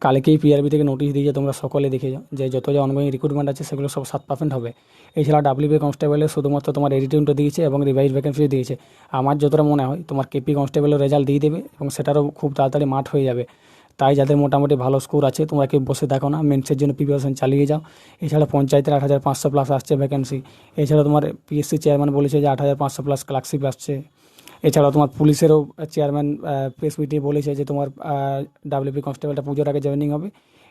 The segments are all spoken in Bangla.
কালকেই পিআরবি থেকে নোটিশ দিয়েছে, তোমরা সকলে দেখে যাও যে যত যা অনগোয়িং রিক্রুটমেন্ট আছে সেগুলো সব 7% হবে। এছাড়া ডাব্লিউবি কনস্টেবলের শুধুমাত্র তোমার এডিটিংটা দিয়েছে এবং রিভাইজ ভ্যাকেন্সি দিয়েছে। আমার যতটা মনে হয় তোমার কেপি কনস্টেবলের রেজাল্ট দিয়ে দেবে এবং সেটারও খুব তাড়াতাড়ি মাঠ হয়ে যাবে। তাই যাদের মোটামুটি ভালো স্কোর আছে তোমরা কেউ বসে দেখো না, মেন্সের জন্য প্রিপারেশন চালিয়ে যাও। এছাড়া পঞ্চায়েতের 8,500 প্লাস আসছে ভ্যাকেন্সি। এছাড়া তোমার পিএসসি চেয়ারম্যান বলেছে যে 8,500 প্লাস ক্লার্কশিপ আসছে। এছাড়াও তোমার পুলিশেরও চেয়ারম্যান প্রেস মিটে বলেছে যে তোমার ডাব্লিউপি কনস্টেবলটা পুজোর আগে জয়েনিং হবে।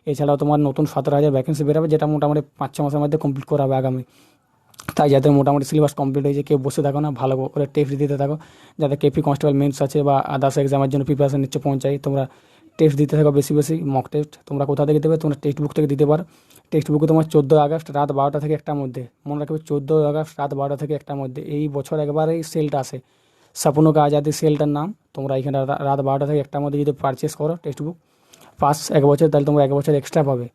এছাড়াও তোমার নতুন 17,000 ভ্যাকেন্সি বেরোবে, যেটা মোটামুটি 5-6 মাসের মধ্যে কমপ্লিট করা হবে আগামী। তাই যাদের মোটামুটি সিলেবাস কমপ্লিট হয়েছে কেউ বসে থাকো না, ভালো করে টেস্ট দিতে থাকো। যাদের কেপি কনস্টেবল মেন্স আছে বা আদার্স এক্সামের জন্য প্রিপারেশন নিচ্ছে পঞ্চায়েত, তোমরা টেস্ট দিতে থাকো বেশি বেশি। মক টেস্ট তোমরা কোথা থেকে দেবে? তোমরা টেক্সট বুক থেকে দিতে পারো। টেক্সট বুকে তোমার 14 আগস্ট রাত 12টা থেকে 1টার মধ্যে, মনে রাখবে 14 আগস্ট রাত 12টা থেকে 1টার মধ্যে এই বছর একবার এই সেলটা আসে, স্বপ্ন কা আজাদি সেলটার নাম। তোমরা এখানে রাত 12টা থেকে 1টার মধ্যে যদি পারচেস করো টেক্সট বুক পাস 1 বছর, তাহলে তোমরা 1 বছর এক্সট্রা পাবে।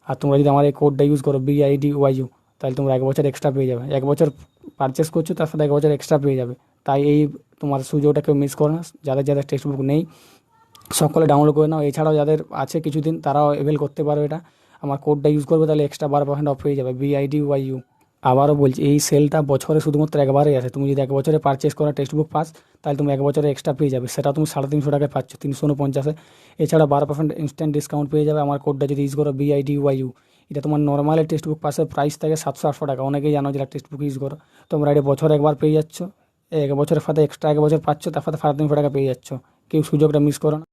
আর তোমরা যদি আমার এই কোডটা ইউজ করো BIDYU, তাহলে তোমরা 1 বছর এক্সট্রা পেয়ে যাবে। 1 বছর পারচেস করছো তার সাথে 1 বছর এক্সট্রা পেয়ে যাবে। তাই এই তোমার সুযোগটা কেউ মিস করো না। যাদের যাদের টেক্সট বুক নেই সকলে ডাউনলোড করে নাও। এছাড়াও যাদের আছে কিছুদিন তারাও এভেল করতে পারো এটা। আমার কোডটা ইউজ করবে তাহলে এক্সট্রা 12% অফ হয়ে যাবে, BIDYU। আবারও বলছি এই সেলটা বছরে শুধুমাত্র একবারই আসে। তুমি যদি 1 বছরে পারচেস করো টেক্সট বুক পাস, তাহলে তুমি 1 বছরে এক্সট্রা পেয়ে যাবে। সেটা তুমি 350 টাকায় পাচ্ছ, 349-এ। এছাড়া 12% ইনস্ট্যান্ট ডিসকাউন্ট পেয়ে যাবে আমার কোডটা যদি ইউজ করো BIDYU। এটা তোমার নর্মাল টেক্সট বুক পাসের প্রাইস থাকে 700-800 টাকা। অনেকেই জানো যেটা টেক্সট বুক ইউজ করো। তোমরা এটা বছরে একবার পেয়ে যাচ্ছ, 1 বছরের সাথে এক্সট্রা 1 বছর পাচ্ছ, তার সাথে 350 টাকা পেয়ে যাচ্ছ। কেউ সুযোগটা মিস করো না।